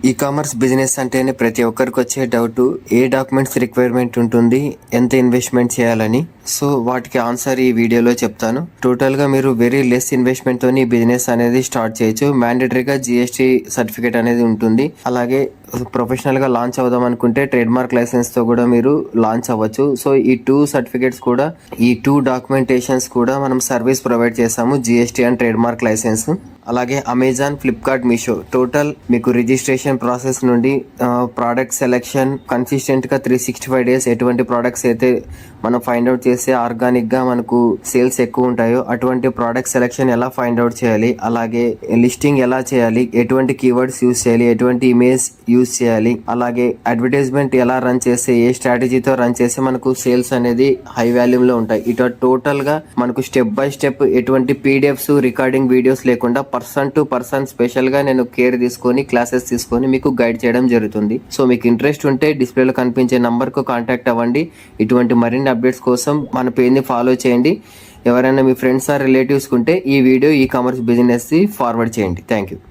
ఈ commerce business అంటేనే ప్రతి ఒక్కరికి వచ్చే డౌట్, ఏ డాక్యుమెంట్స్ రిక్వైర్మెంట్ ఉంటుంది, ఎంత ఇన్వెస్ట్మెంట్ చేయాలని. సో వాటికి ఆన్సర్ ఈ వీడియోలో చెప్తాను. టోటల్గా మీరు వెరీ లెస్ ఇన్వెస్ట్మెంట్తో ఈ బిజినెస్ అనేది స్టార్ట్ చేయొచ్చు. మ్యాండేటరీగా జిఎస్టీ సర్టిఫికేట్ అనేది ఉంటుంది. అలాగే ప్రొఫెషనల్గా లాంచ్ అవుదాం అనుకుంటే ట్రేడ్ మార్క్ లైసెన్స్తో కూడా మీరు లాంచ్ అవ్వచ్చు. సో ఈ 2 సర్టిఫికేట్స్ కూడా, ఈ 2 డాక్యుమెంటేషన్స్ కూడా మనం సర్వీస్ ప్రొవైడ్ చేస్తాము, GST and trade mark licence. అలాగే అమెజాన్, ఫ్లిప్కార్ట్, మీషో టోటల్ మీకు రిజిస్ట్రేషన్ ప్రాసెస్ నుండి ప్రోడక్ట్ సెలెక్షన్ కన్సిస్టెంట్గా 365 డేస్ ఎటువంటి ప్రోడక్ట్స్ అయితే మనం ఫైండ్ అవుట్ చేస్తే ఆర్గానిక్గా మనకు సేల్స్ ఎక్కువ ఉంటాయో అటువంటి ప్రోడక్ట్ సెలెక్షన్ ఎలా ఫైండ్ అవుట్ చేయాలి, అలాగే లిస్టింగ్ ఎలా చేయాలి, ఎటువంటి కీవర్డ్స్ యూస్ చేయాలి, ఎటువంటి ఇమేజ్ యూస్ చేయాలి, అలాగే అడ్వర్టైజ్మెంట్ ఎలా రన్ చేస్తే, ఏ స్ట్రాటజీతో రన్ చేస్తే మనకు సేల్స్ అనేది హై వాల్యూమ్లో ఉంటాయి. ఇటు టోటల్గా మనకు స్టెప్ బై స్టెప్ ఎటువంటి పీడిఎఫ్స్, రికార్డింగ్ వీడియోస్ లేకుండా పర్సన్ టు పర్సన్ స్పెషల్గా నేను కేర్ తీసుకొని క్లాసెస్ తీసుకొని మీకు గైడ్ చేయడం జరుగుతుంది. సో మీకు ఇంట్రెస్ట్ ఉంటే డిస్ప్లేలో కనిపించే నంబర్కు కాంటాక్ట్ అవ్వండి. ఇటువంటి మరిన్ని అప్డేట్స్ కోసం మన పేజ్ని ఫాలో చేయండి. ఎవరైనా మీ ఫ్రెండ్స్ ఆర్ రిలేటివ్స్ ఉంటే ఈ video e commerce business forward చేయండి. Thank you.